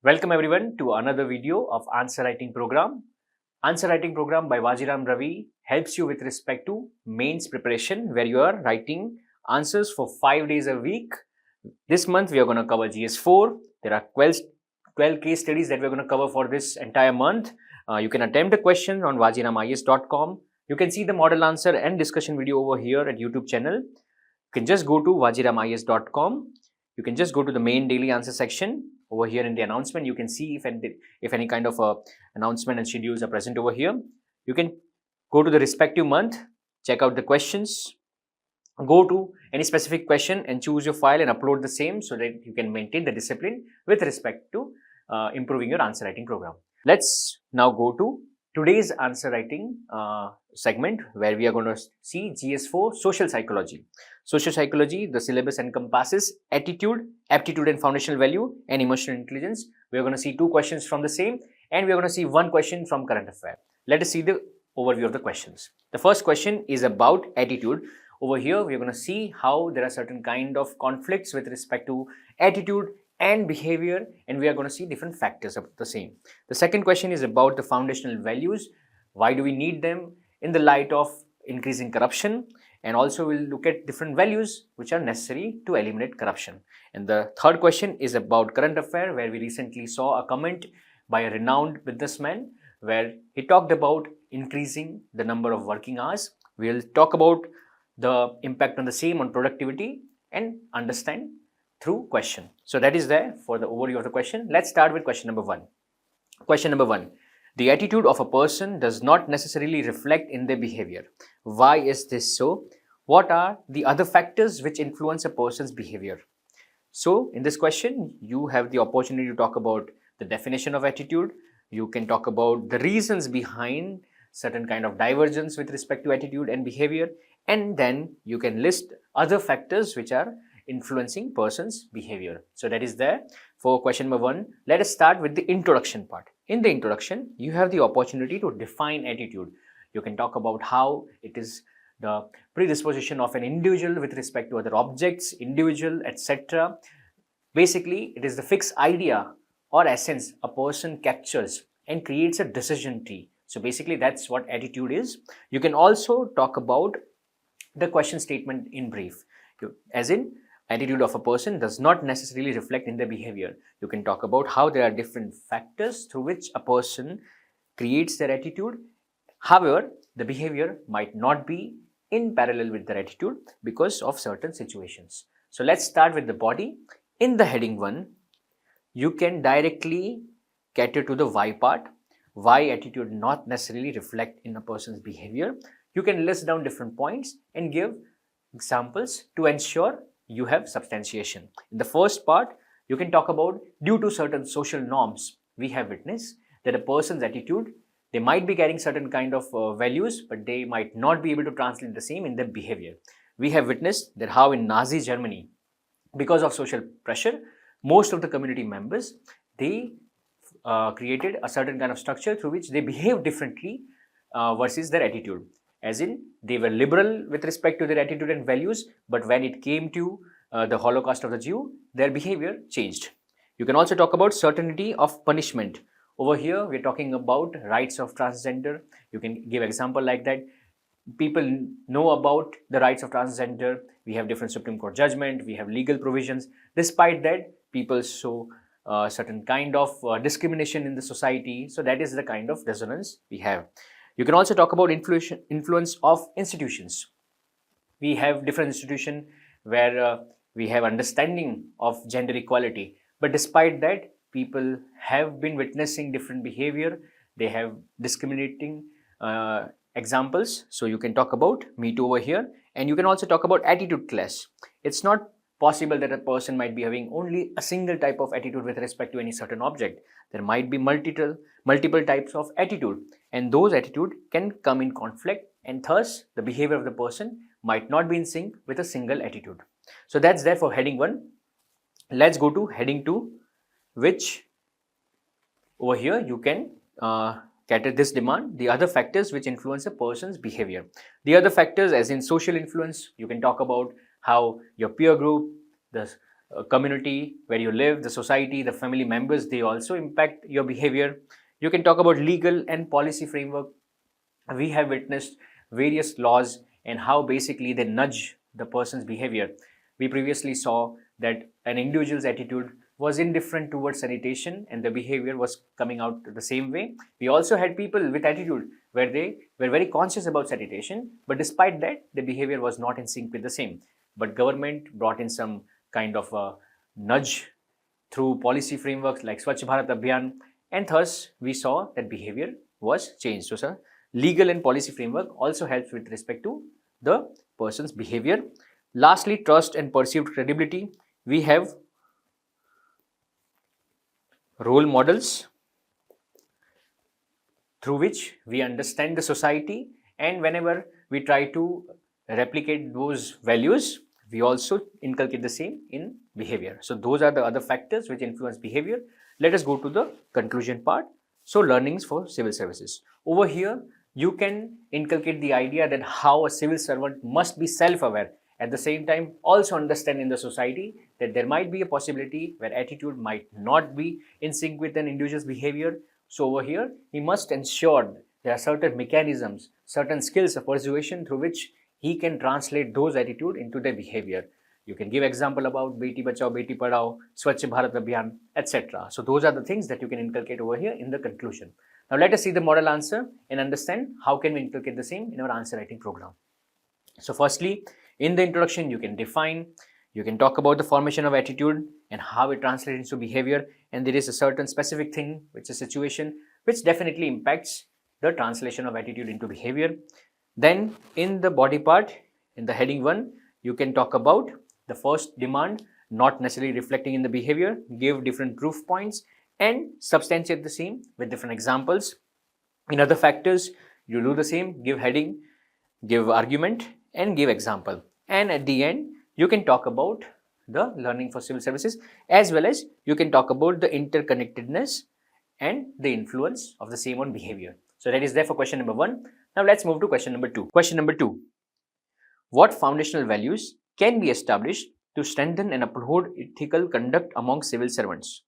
Welcome everyone to another video of Answer Writing Program. Answer Writing Program by Vajiram and Ravi helps you with respect to mains preparation, where you are writing answers for 5 days a week. This month we are going to cover GS4. There are 12 case studies that we are going to cover for this entire month. You can attempt a question on vajiramis.com. You can see the model answer and discussion video over here at YouTube channel. You can just go to vajiramis.com. You can just go to the main daily answer section. Over here in the announcement, you can see if any kind of announcement and schedules are present over here. You can go to the respective month, check out the questions, go to any specific question and choose your file and upload the same so that you can maintain the discipline with respect to improving your answer writing program. Let's now go to today's answer writing segment, where we are going to see GS4 social psychology. Social psychology, the syllabus encompasses attitude, aptitude and foundational value, and emotional intelligence. We are going to see 2 questions from the same, and we are going to see 1 question from current affair. Let us see the overview of the questions. The first question is about attitude. Over here, we are going to see how there are certain kind of conflicts with respect to attitude and behavior, and we are going to see different factors of the same. The second question is about the foundational values. Why do we need them in the light of increasing corruption? And also we'll look at different values which are necessary to eliminate corruption. And the third question is about current affair, where we recently saw a comment by a renowned businessman where he talked about increasing the number of working hours. We'll talk about the impact on the same on productivity and understand through question. So that is there for the overview of the question. Let's start with question number 1. Question number 1. The attitude of a person does not necessarily reflect in their behavior. Why is this so? What are the other factors which influence a person's behavior? So in this question, you have the opportunity to talk about the definition of attitude. You can talk about the reasons behind certain kind of divergence with respect to attitude and behavior, and then you can list other factors which are influencing person's behavior. So that is there for question number 1. Let us start with the introduction part. In the introduction, you have the opportunity to define attitude. You can talk about how it is the predisposition of an individual with respect to other objects, individual, etc. Basically, it is the fixed idea or essence a person captures and creates a decision tree. So basically, that's what attitude is. You can also talk about the question statement in brief, as in attitude of a person does not necessarily reflect in their behavior. You can talk about how there are different factors through which a person creates their attitude. However, the behavior might not be in parallel with their attitude because of certain situations. So let's start with the body. In the heading 1, you can directly cater to the why part. Why attitude not necessarily reflect in a person's behavior. You can list down different points and give examples to ensure you have substantiation. In the first part, you can talk about due to certain social norms, we have witnessed that a person's attitude, they might be carrying certain kind of values, but they might not be able to translate the same in their behavior. We have witnessed that how in Nazi Germany, because of social pressure, most of the community members, they created a certain kind of structure through which they behave differently versus their attitude. As in, they were liberal with respect to their attitude and values, but when it came to the Holocaust of the Jew, their behavior changed. You can also talk about certainty of punishment. Over here, we're talking about rights of transgender. You can give example like that. People know about the rights of transgender. We have different Supreme Court judgment. We have legal provisions. Despite that, people show certain kind of discrimination in the society. So that is the kind of dissonance we have. You can also talk about influence of institutions. We have different institutions where we have understanding of gender equality, but despite that, people have been witnessing different behavior. They have discriminating examples. So you can talk about Me Too over here, and you can also talk about attitude clash. It's not possible that a person might be having only a single type of attitude with respect to any certain object. There might be multiple types of attitude, and those attitude can come in conflict, and thus the behavior of the person might not be in sync with a single attitude. So that's there for heading 1. Let's go to heading 2, which over here you can cater this demand, the other factors which influence a person's behavior. The other factors, as in social influence, you can talk about how your peer group, the community where you live, the society, the family members, they also impact your behavior. You can talk about legal and policy framework. We have witnessed various laws and how basically they nudge the person's behavior. We previously saw that an individual's attitude was indifferent towards sanitation and the behavior was coming out the same way. We also had people with attitude where they were very conscious about sanitation, but despite that, the behavior was not in sync with the same. But government brought in some kind of a nudge through policy frameworks like Swachh Bharat Abhiyan, and thus we saw that behavior was changed. So, sir, legal and policy framework also helps with respect to the person's behavior. Lastly, trust and perceived credibility. We have role models through which we understand the society, and whenever we try to replicate those values, we also inculcate the same in behavior. So those are the other factors which influence behavior. Let us go to the conclusion part. So learnings for civil services. Over here, you can inculcate the idea that how a civil servant must be self-aware. At the same time, also understand in the society that there might be a possibility where attitude might not be in sync with an individual's behavior. So over here, he must ensure there are certain mechanisms, certain skills of persuasion through which he can translate those attitude into their behavior. You can give example about Beti Bachao, Beti Padhao, Swachh Bharat Abhiyan, etc. So those are the things that you can inculcate over here in the conclusion. Now let us see the model answer and understand how can we inculcate the same in our answer writing program. So firstly, in the introduction, you can define, you can talk about the formation of attitude and how it translates into behavior, and there is a certain specific thing, which is a situation, which definitely impacts the translation of attitude into behavior. Then in the body part, in the heading 1, you can talk about the first demand not necessarily reflecting in the behavior, give different proof points and substantiate the same with different examples. In other factors, you do the same, give heading, give argument and give example. And at the end, you can talk about the learning for civil services, as well as you can talk about the interconnectedness and the influence of the same on behavior. So that is there for question number 1. Now let's move to question number 2. Question number 2. What foundational values can be established to strengthen and uphold ethical conduct among civil servants,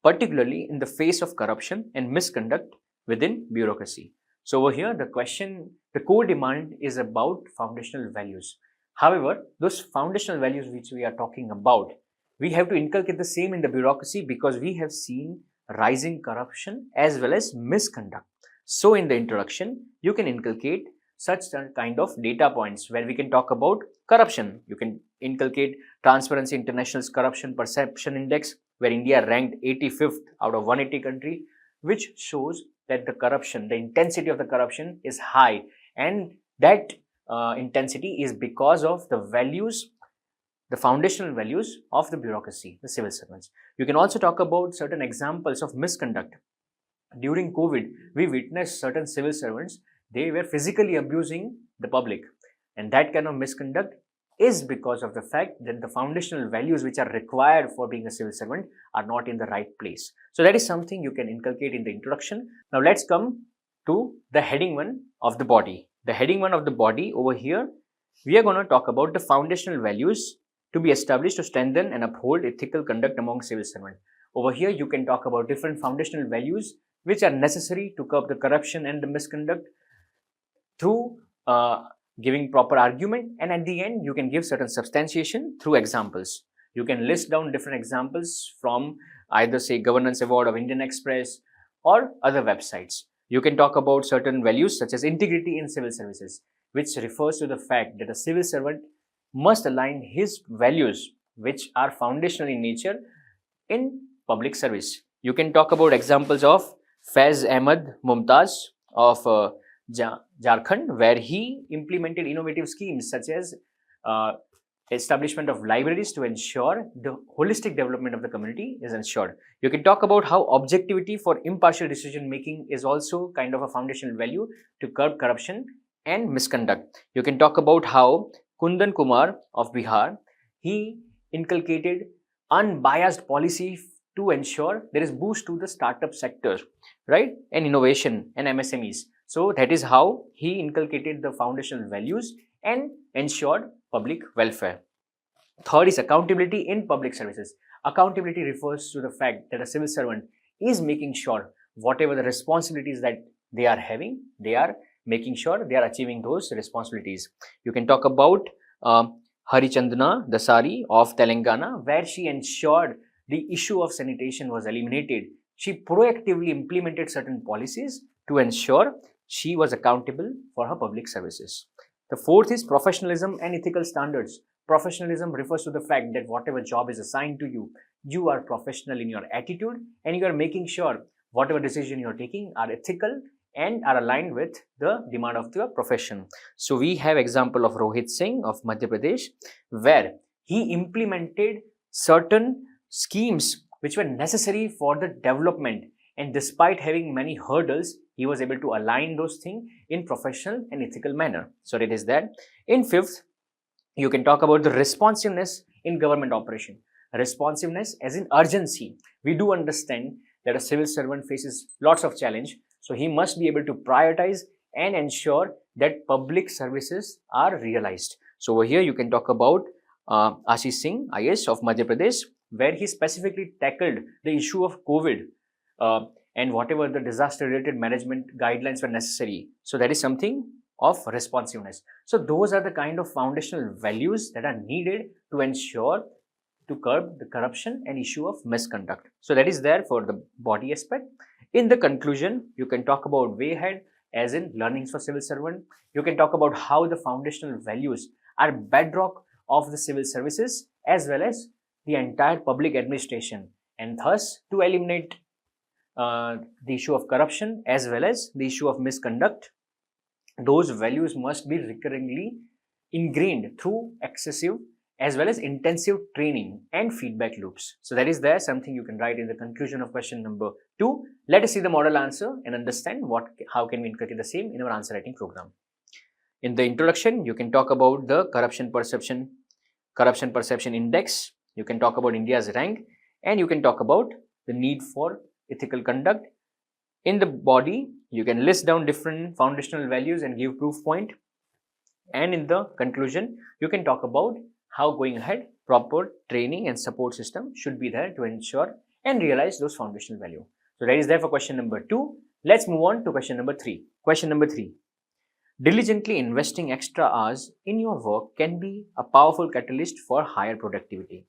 particularly in the face of corruption and misconduct within bureaucracy? So over here, the question, the core demand is about foundational values. However, those foundational values which we are talking about, we have to inculcate the same in the bureaucracy because we have seen rising corruption as well as misconduct. So in the introduction, you can inculcate such kind of data points where we can talk about corruption. You can inculcate Transparency International's Corruption Perception Index, where India ranked 85th out of 180 countries, which shows that the corruption, the intensity of the corruption is high, and that intensity is because of the values, the foundational values of the bureaucracy, the civil servants. You can also talk about certain examples of misconduct. During COVID, we witnessed certain civil servants, they were physically abusing the public, and that kind of misconduct is because of the fact that the foundational values which are required for being a civil servant are not in the right place. So that is something you can inculcate in the introduction. Now let's come to the heading 1 of the body. The heading 1 of the body over here, we are going to talk about the foundational values to be established to strengthen and uphold ethical conduct among civil servants. Over here, you can talk about different foundational values which are necessary to curb the corruption and the misconduct through giving proper argument, and at the end, you can give certain substantiation through examples. You can list down different examples from either say Governance Award of Indian Express or other websites. You can talk about certain values such as integrity in civil services, which refers to the fact that a civil servant must align his values, which are foundational in nature, in public service. You can talk about examples of Faiz Ahmad Mumtaz of Jharkhand, where he implemented innovative schemes such as establishment of libraries to ensure the holistic development of the community is ensured. You can talk about how objectivity for impartial decision making is also kind of a foundational value to curb corruption and misconduct. You can talk about how Kundan Kumar of Bihar, he inculcated unbiased policy to ensure there is boost to the startup sector, right, and innovation and MSMEs. So that is how he inculcated the foundational values and ensured public welfare. Third is accountability in public services. Accountability refers to the fact that a civil servant is making sure whatever the responsibilities that they are having, they are making sure they are achieving those responsibilities. You can talk about Harichandana Dasari of Telangana, where she ensured the issue of sanitation was eliminated. She proactively implemented certain policies to ensure she was accountable for her public services. The fourth is professionalism and ethical standards. Professionalism refers to the fact that whatever job is assigned to you, you are professional in your attitude and you are making sure whatever decision you are taking are ethical and are aligned with the demand of the profession. So we have example of Rohit Singh of Madhya Pradesh, where he implemented certain schemes which were necessary for the development, and despite having many hurdles, he was able to align those things in professional and ethical manner. So it is that. In fifth, you can talk about the responsiveness in government operation. Responsiveness as in urgency. We do understand that a civil servant faces lots of challenge, so he must be able to prioritize and ensure that public services are realized. So over here you can talk about Ashish Singh, IS of Madhya Pradesh, where he specifically tackled the issue of COVID and whatever the disaster related management guidelines were necessary. So that is something of responsiveness. So those are the kind of foundational values that are needed to ensure to curb the corruption and issue of misconduct. So that is there for the body aspect. In the conclusion, you can talk about way ahead as in learnings for civil servant. You can talk about how the foundational values are bedrock of the civil services as well as the entire public administration, and thus to eliminate the issue of corruption as well as the issue of misconduct, those values must be recurringly ingrained through excessive as well as intensive training and feedback loops. So that is there something you can write in the conclusion of question number 2. Let us see the model answer and understand how can we inculcate the same in our answer writing program. In the introduction, you can talk about the corruption perception index. You can talk about India's rank, and you can talk about the need for ethical conduct. In the body, you can list down different foundational values and give proof point. And in the conclusion, you can talk about how going ahead, proper training and support system should be there to ensure and realize those foundational value. So that is there for question number 2. Let's move on to question number 3. Question number 3. Diligently investing extra hours in your work can be a powerful catalyst for higher productivity.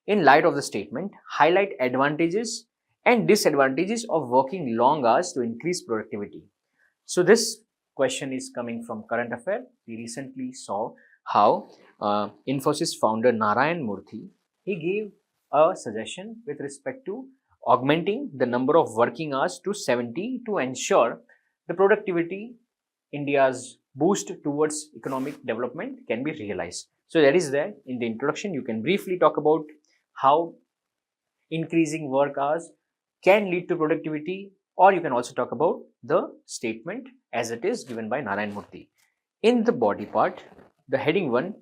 In light of the statement, highlight advantages and disadvantages of working long hours to increase productivity. So this question is coming from current affair. We recently saw how Infosys founder Narayan Murthy, he gave a suggestion with respect to augmenting the number of working hours to 70 to ensure the productivity, India's boost towards economic development can be realized. So that is there in the introduction. You can briefly talk about how increasing work hours can lead to productivity, or you can also talk about the statement as it is given by Narayan Murthy. In the body part, the heading 1,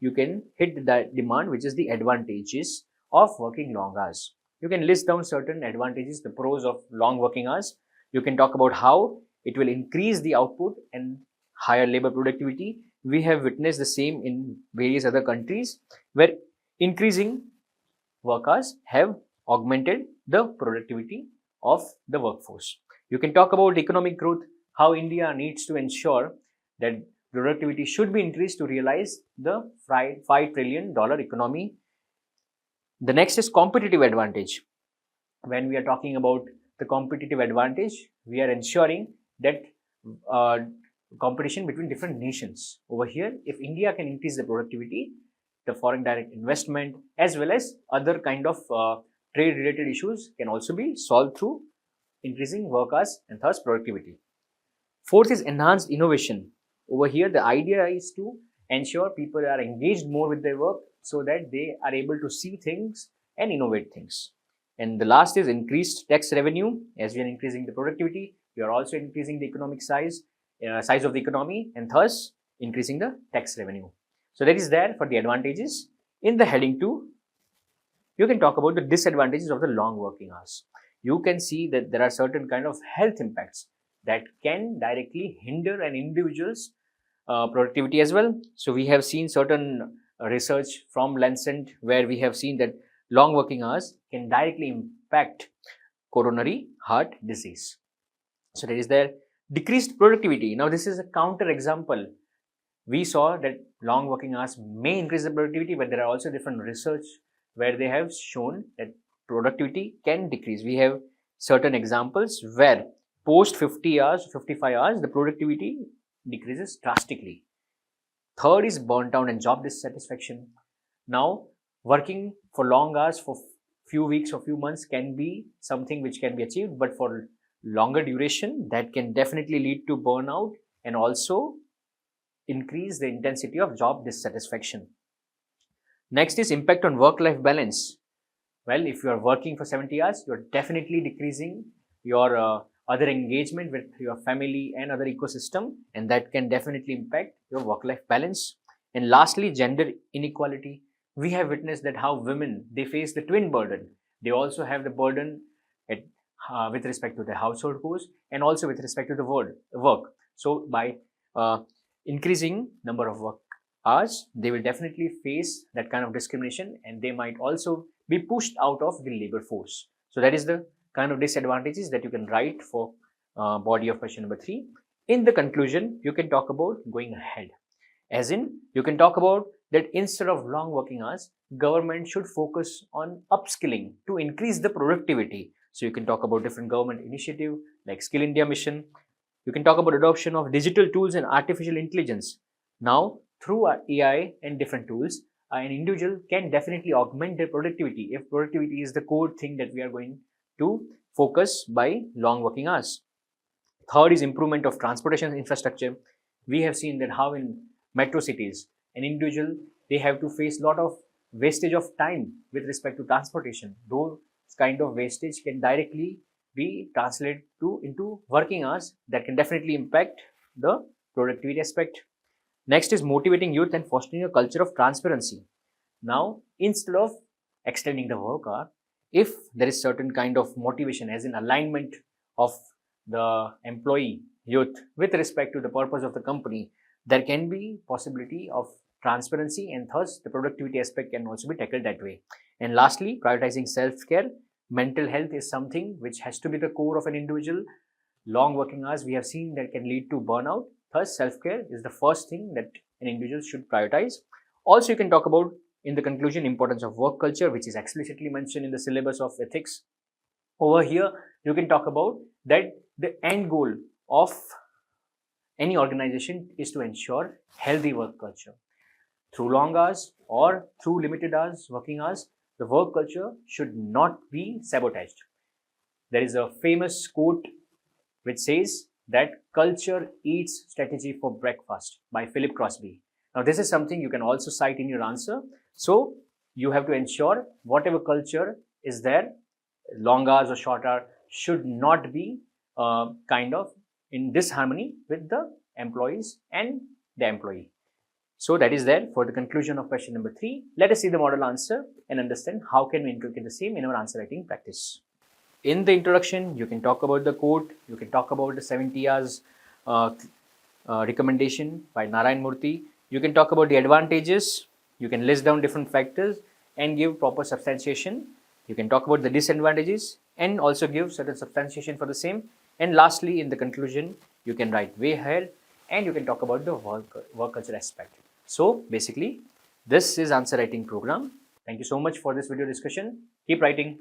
you can hit the demand, which is the advantages of working long hours. You can list down certain advantages, the pros of long working hours. You can talk about how it will increase the output and higher labor productivity. We have witnessed the same in various other countries where increasing work hours have augmented the productivity of the workforce. You can talk about economic growth, how India needs to ensure that productivity should be increased to realize the $5 trillion economy. The next is competitive advantage. When we are talking about the competitive advantage, we are ensuring that competition between different nations. Over here, if India can increase the productivity, the foreign direct investment as well as other kind of trade related issues can also be solved through increasing work hours and thus productivity. Fourth is enhanced innovation. Over here, the idea is to ensure people are engaged more with their work so that they are able to see things and innovate things. And the last is increased tax revenue. As we are increasing the productivity, we are also increasing the economic size of the economy and thus increasing the tax revenue. So that is there for the advantages. In the heading 2, you can talk about the disadvantages of the long working hours. You can see that there are certain kind of health impacts that can directly hinder an individual's productivity as well. So we have seen certain research from Lancet where we have seen that long working hours can directly impact coronary heart disease. So there is their decreased productivity. Now this is a counter example. We saw that long working hours may increase the productivity, but there are also different research where they have shown that productivity can decrease. We have certain examples where post 50 hours, 55 hours, the productivity decreases drastically. Third is burnt out and job dissatisfaction. Now, working for long hours for few weeks or few months can be something which can be achieved, but for longer duration, that can definitely lead to burnout and also increase the intensity of job dissatisfaction. Next is impact on work-life balance. Well, if you are working for 70 hours, you are definitely decreasing your other engagement with your family and other ecosystem, and that can definitely impact your work-life balance. And lastly, gender inequality. We have witnessed that how women, they face the twin burden. They also have the burden with respect to the household chores and also with respect to the work. So by increasing number of work hours, they will definitely face that kind of discrimination, and they might also be pushed out of the labor force. So that is the kind of disadvantages that you can write for body of question number 3. In the conclusion, you can talk about going ahead. As in, you can talk about that instead of long working hours, government should focus on upskilling to increase the productivity. So you can talk about different government initiative like Skill India Mission. You can talk about adoption of digital tools and artificial intelligence. Now, through AI and different tools, an individual can definitely augment their productivity if productivity is the core thing that we are going to focus by long working hours. Third is improvement of transportation infrastructure. We have seen that how in metro cities, an individual, they have to face a lot of wastage of time with respect to transportation. Those kind of wastage can directly be translated into working hours that can definitely impact the productivity aspect. Next is motivating youth and fostering a culture of transparency. Now, instead of extending the work hour, if there is certain kind of motivation as in alignment of the employee youth with respect to the purpose of the company, there can be possibility of transparency, and thus the productivity aspect can also be tackled that way. And lastly, prioritizing self-care. Mental health is something which has to be the core of an individual. Long working hours, we have seen that can lead to burnout. Thus, self-care is the first thing that an individual should prioritize. Also, you can talk about, in the conclusion, importance of work culture, which is explicitly mentioned in the syllabus of ethics. Over here, you can talk about that the end goal of any organization is to ensure healthy work culture. Through long hours or through limited hours, working hours, the work culture should not be sabotaged. There is a famous quote which says that culture eats strategy for breakfast by Philip Crosby. Now, this is something you can also cite in your answer. So, you have to ensure whatever culture is there, long hours or short hours, should not be kind of in disharmony with the employees and the employee. So that is there for the conclusion of question number 3. Let us see the model answer and understand how can we inculcate the same in our answer writing practice. In the introduction, you can talk about the quote, you can talk about the 70 hours recommendation by Narayan Murthy. You can talk about the advantages, you can list down different factors and give proper substantiation. You can talk about the disadvantages and also give certain substantiation for the same. And lastly, in the conclusion, you can write way ahead and you can talk about the work culture aspect. So basically, this is answer writing program. Thank you so much for this video discussion. Keep writing.